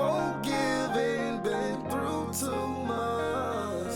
won't give in, been through too much.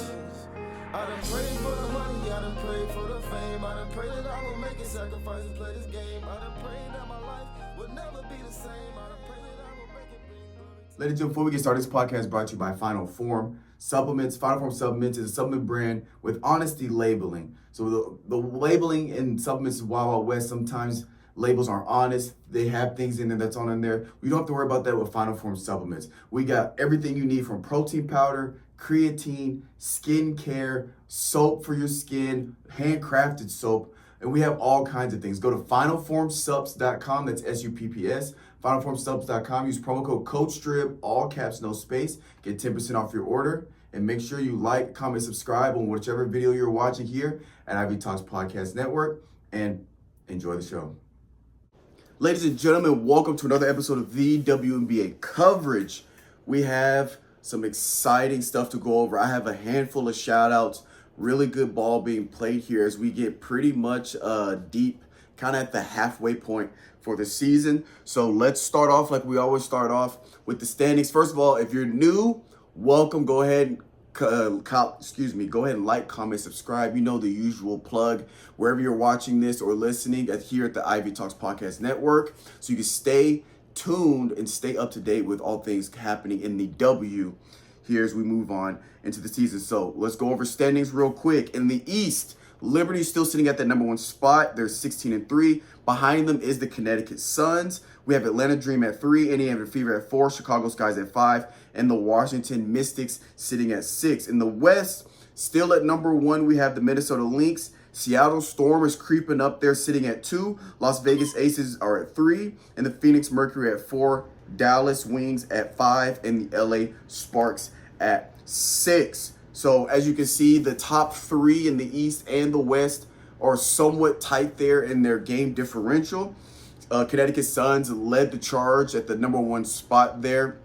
I done prayed for the money, I done prayed for the fame. I done prayed that I will make a sacrifice and play this game. I done prayed that my life would never be the same. I done prayed that I will make it bring glory. Ladies and gentlemen, before we get started, this podcast is brought to you by Final Form Supplements. Final Form Supplements is a supplement brand with honesty labeling. So the labeling in supplements is Wild Wild West. Sometimes labels aren't honest. They have things in there that's on in there. We don't have to worry about that with Final Form Supplements. We got everything you need from protein powder, creatine, skin care, soap for your skin, handcrafted soap, and we have all kinds of things. Go to finalformsubs.com, that's S-U-P-P-S, finalformsubs.com, use promo code COACHSTRIB, all caps, no space, get 10% off your order, and make sure you like, comment, subscribe on whichever video you're watching here at Ivy Talks Podcast Network, and enjoy the show. Ladies and gentlemen, welcome to another episode of the WNBA coverage. We have some exciting stuff to go over. I have a handful of shout outs, really good ball being played here as we get pretty much deep, kind of at the halfway point for the season. So let's start off like we always start off with the standings. First of all, if you're new, welcome. Go ahead and like, comment, subscribe. You know the usual plug wherever you're watching this or listening here at the Ivy Talks Podcast Network, so you can stay tuned and stay up to date with all things happening in the W here as we move on into the season. So let's go over standings real quick. In the East, Liberty is still sitting at that number one spot. They're 16-3. Behind them is the Connecticut Suns. We have Atlanta Dream at 3, Indiana Fever at 4, Chicago Skies at 5, and the Washington Mystics sitting at 6. In the West, still at number 1, we have the Minnesota Lynx. Seattle Storm is creeping up there, sitting at 2. Las Vegas Aces are at 3, and the Phoenix Mercury at 4. Dallas Wings at 5, and the LA Sparks at 6. So as you can see, the top 3 in the East and the West are somewhat tight there in their game differential. Connecticut Suns led the charge at the number 1 spot there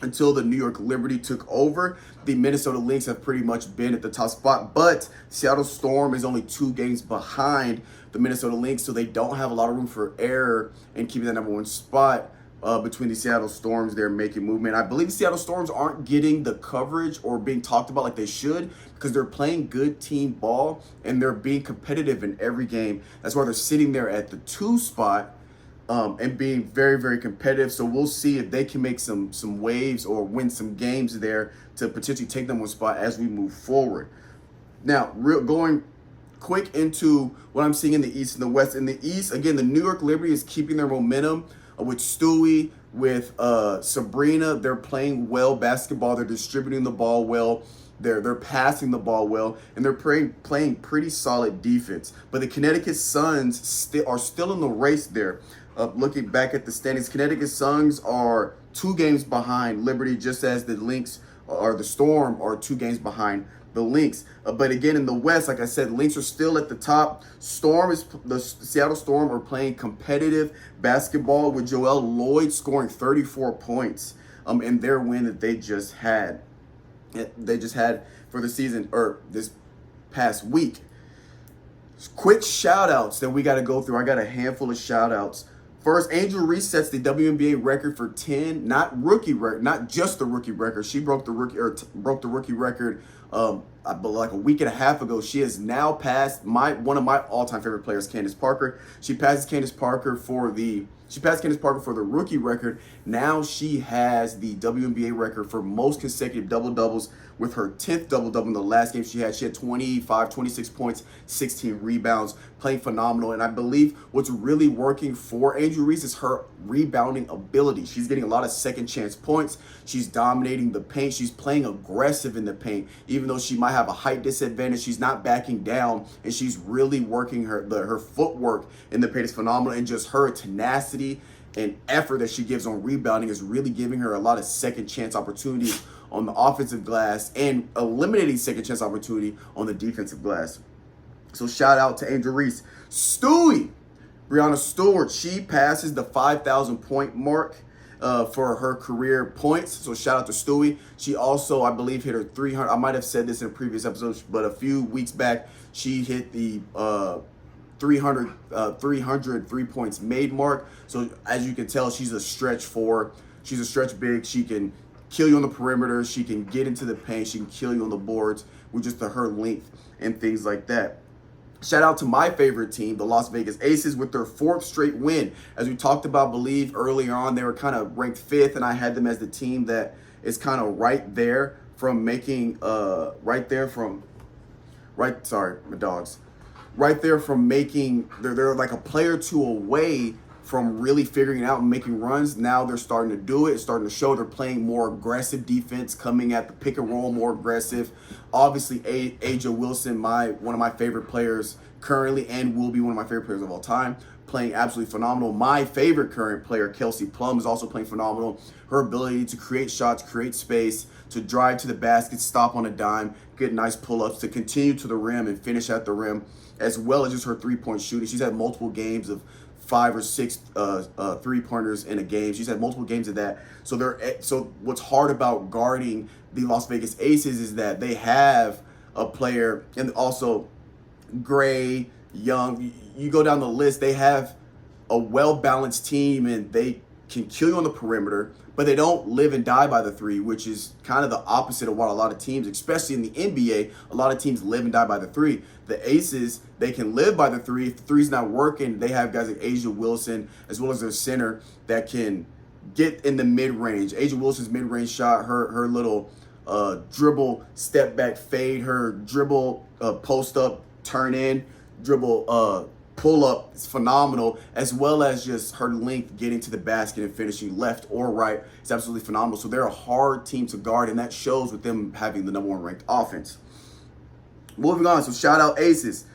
until the New York Liberty took over. The Minnesota Lynx have pretty much been at the top spot, but Seattle Storm is only 2 games behind the Minnesota Lynx, so they don't have a lot of room for error in keeping that number 1 spot between the Seattle Storms. They're making movement. I believe the Seattle Storms aren't getting the coverage or being talked about like they should because they're playing good team ball and they're being competitive in every game. That's why they're sitting there at the 2 spot. And being very, very competitive. So we'll see if they can make some waves or win some games there to potentially take them 1 spot as we move forward. Now, going quick into what I'm seeing in the East and the West. In the East, again, the New York Liberty is keeping their momentum with Stewie, with Sabrina. They're playing well basketball. They're distributing the ball well. They're passing the ball well, and they're playing pretty solid defense. But the Connecticut Suns are still in the race there. Looking back at the standings, Connecticut Suns are 2 games behind Liberty, just as the Lynx or the Storm are 2 games behind the Lynx. But again, in the West, like I said, Lynx are still at the top. The Seattle Storm are playing competitive basketball with Joel Lloyd scoring 34 points in their win that they just had. They just had for the season or this past week. Quick shout outs that we got to go through. I got a handful of shout outs. First, Angel Reese sets the WNBA record for 10, not just the rookie record. She broke the rookie record like a week and a half ago. She has now passed one of my all-time favorite players, Candace Parker. She passed Candace Parker for the rookie record. Now she has the WNBA record for most consecutive double-doubles with her 10th double-double in the last game she had. She had 26 points, 16 rebounds, playing phenomenal. And I believe what's really working for Angel Reese is her rebounding ability. She's getting a lot of second chance points. She's dominating the paint. She's playing aggressive in the paint. Even though she might have a height disadvantage, she's not backing down, and she's really working her footwork in the paint is phenomenal, and just her tenacity and effort that she gives on rebounding is really giving her a lot of second chance opportunities on the offensive glass and eliminating second chance opportunity on the defensive glass. So shout out to Angel Reese. Stewie, Breanna Stewart, she passes the 5,000 point mark for her career points. So shout out to Stewie. She also, I believe, hit her 300. I might have said this in a previous episode, but a few weeks back, she hit the 300 3 points made mark. So as you can tell, she's a stretch 4. She's a stretch big. She can kill you on the perimeter. She can get into the paint. She can kill you on the boards with just her length and things like that. Shout out to my favorite team, the Las Vegas Aces, with their 4th straight win. As we talked about, believe earlier on, they were kind of ranked 5th, and I had them as the team that is kind of right there from making, right there from making, they're like a player or two away from really figuring it out and making runs. Now they're starting to do it. It's starting to show. They're playing more aggressive defense, coming at the pick and roll more aggressive. Obviously, Aja Wilson, one of my favorite players currently, and will be one of my favorite players of all time, playing absolutely phenomenal. My favorite current player, Kelsey Plum, is also playing phenomenal. Her ability to create shots, create space, to drive to the basket, stop on a dime, get nice pull-ups, to continue to the rim and finish at the rim, as well as just her three-point shooting. She's had multiple games of 5 or 6 three-pointers in a game. She's had multiple games of that. So what's hard about guarding the Las Vegas Aces is that they have a player, and also Gray, Young. You go down the list, they have a well-balanced team, and they can kill you on the perimeter, but they don't live and die by the three, which is kind of the opposite of what a lot of teams, especially in the NBA, a lot of teams live and die by the three. The Aces, they can live by the three. If the three's not working, they have guys like Aja Wilson, as well as their center, that can get in the mid-range. Aja Wilson's mid-range shot, her little dribble, step back fade, her dribble, post up, turn in, dribble, pull up is phenomenal, as well as just her length getting to the basket and finishing left or right. It's absolutely phenomenal. So they're a hard team to guard, and that shows with them having the #1 ranked offense. Moving on, so shout out Aces.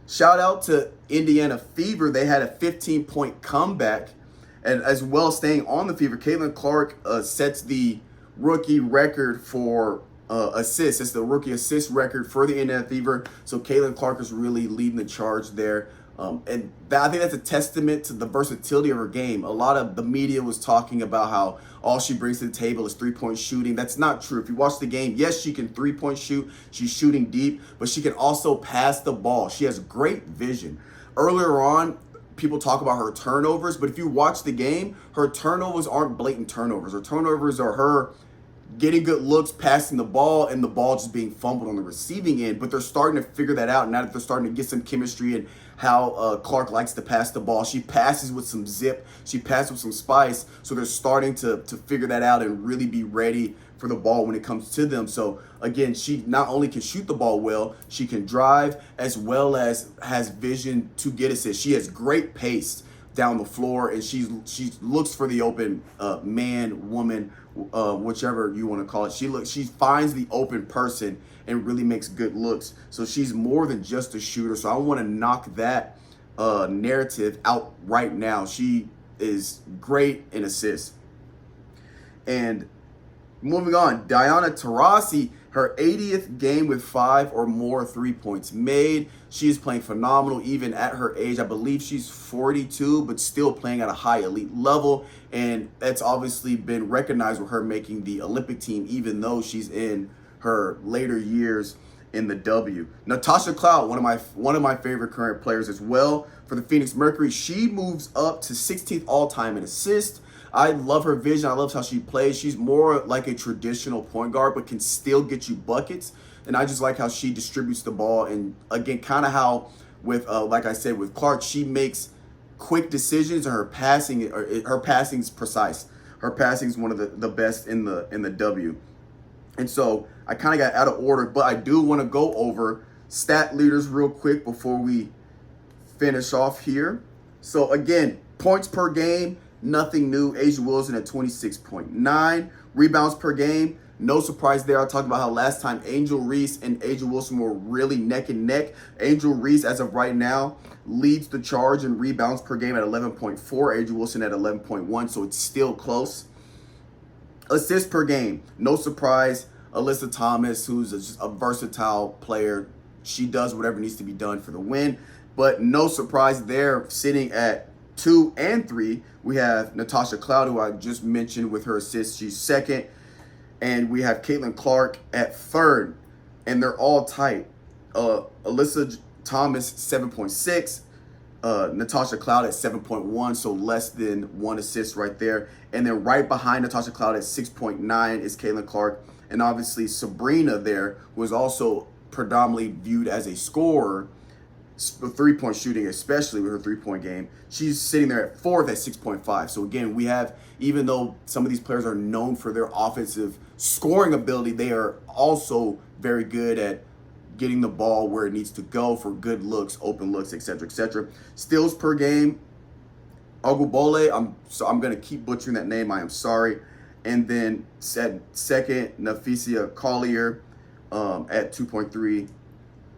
Shout out to Indiana Fever. They had a 15-point comeback, and as well staying on the Fever, Caitlin Clark sets the rookie record for assists. It's the rookie assist record for the Indiana Fever. So Caitlin Clark is really leading the charge there. And I think that's a testament to the versatility of her game. A lot of the media was talking about how all she brings to the table is three-point shooting. That's not true. If you watch the game, yes, she can three-point shoot. She's shooting deep, but she can also pass the ball. She has great vision. Earlier on, people talk about her turnovers, but if you watch the game, her turnovers aren't blatant turnovers. Her turnovers are her getting good looks, passing the ball, and the ball just being fumbled on the receiving end. But they're starting to figure that out now that they're starting to get some chemistry and how Clark likes to pass the ball. She passes with some zip. She passes with some spice. So they're starting to figure that out and really be ready for the ball when it comes to them. So again, she not only can shoot the ball well, she can drive, as well as has vision to get assists. She has great pace down the floor, and she looks for the open man, woman, whichever you want to call it. She finds the open person and really makes good looks. So she's more than just a shooter. So I want to knock that narrative out right now. She is great in assists. And moving on, Diana Taurasi, her 80th game with 5 or more 3 points made. She is playing phenomenal even at her age. I believe she's 42, but still playing at a high elite level. And that's obviously been recognized with her making the Olympic team, even though she's in her later years in the W. Natasha Cloud, one of my favorite current players as well for the Phoenix Mercury. She moves up to 16th all-time in assists. I love her vision. I love how she plays. She's more like a traditional point guard, but can still get you buckets. And I just like how she distributes the ball. And again, kind of how with, like I said, with Clark, she makes quick decisions, and her passing is precise. Her passing is one of the best in the W. And so I kind of got out of order, but I do want to go over stat leaders real quick before we finish off here. So again, points per game, nothing new. Aja Wilson at 26.9. Rebounds per game, no surprise there. I talked about how last time Angel Reese and Aja Wilson were really neck and neck. Angel Reese, as of right now, leads the charge in rebounds per game at 11.4. Aja Wilson at 11.1, so it's still close. Assists per game, no surprise. Alyssa Thomas, who's just a versatile player. She does whatever needs to be done for the win. But no surprise there, sitting at 2 and 3. We have Natasha Cloud, who I just mentioned with her assists. She's second. And we have Caitlin Clark at third. And they're all tight. Alyssa Thomas, 7.6. Natasha Cloud at 7.1, so less than 1 assist right there. And then right behind Natasha Cloud at 6.9 is Caitlin Clark. And obviously Sabrina there was also predominantly viewed as a scorer, three-point shooting, especially with her three-point game. She's sitting there at 4th at 6.5. So again, we have, even though some of these players are known for their offensive scoring ability, they are also very good at getting the ball where it needs to go for good looks, open looks, etc., etc. Steals per game, Ogubole, I'm going to keep butchering that name, I am sorry. And then second, Nafisia Collier at 2.3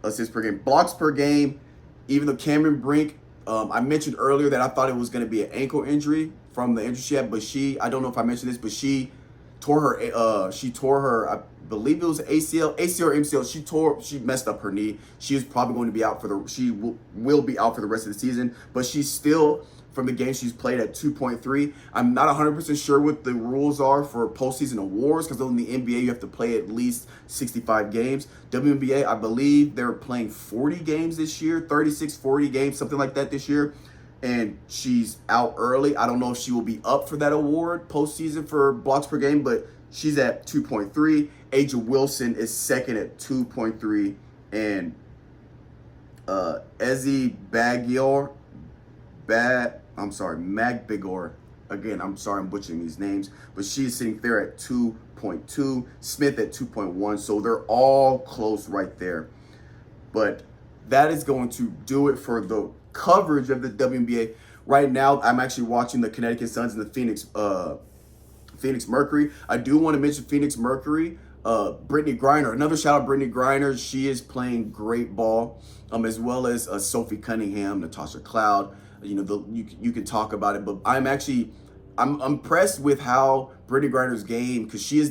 assists per game. Blocks per game, even though Cameron Brink, I mentioned earlier that I thought it was going to be an ankle injury from the injury she had, but I don't know if I mentioned this, but she tore her, I believe it was ACL or MCL. She messed up her knee. She is probably going to be out she will be out for the rest of the season, but she's still, from the game she's played, at 2.3. I'm not 100% sure what the rules are for postseason awards, because in the NBA you have to play at least 65 games. WNBA, I believe they're playing 40 games this year, 36, 40 games, something like that this year. And she's out early. I don't know if she will be up for that award postseason for blocks per game, but she's at 2.3. Aja Wilson is second at 2.3. And Ezzy Magbigor. Again, I'm sorry I'm butchering these names, but she's sitting there at 2.2. Smith at 2.1. So they're all close right there. But that is going to do it for the coverage of the WNBA. Right now, I'm actually watching the Connecticut Suns and the Phoenix Mercury. I do want to mention Phoenix Mercury. Brittany Griner, another shout out Brittany Griner. She is playing great ball, as well as Sophie Cunningham, Natasha Cloud. You can talk about it, but I'm impressed with how Brittany Griner's game, because she's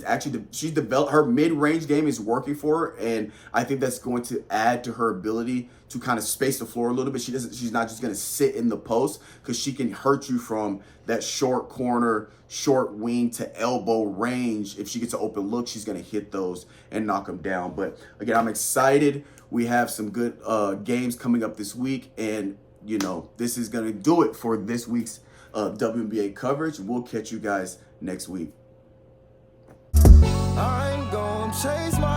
developed, her mid-range game is working for her, and I think that's going to add to her ability to kind of space the floor a little bit. She's not just going to sit in the post, because she can hurt you from that short corner, short wing to elbow range. If she gets an open look, she's going to hit those and knock them down. But again, I'm excited. We have some good games coming up this week, and this is going to do it for this week's WNBA coverage. We'll catch you guys next week. I'm gonna chase my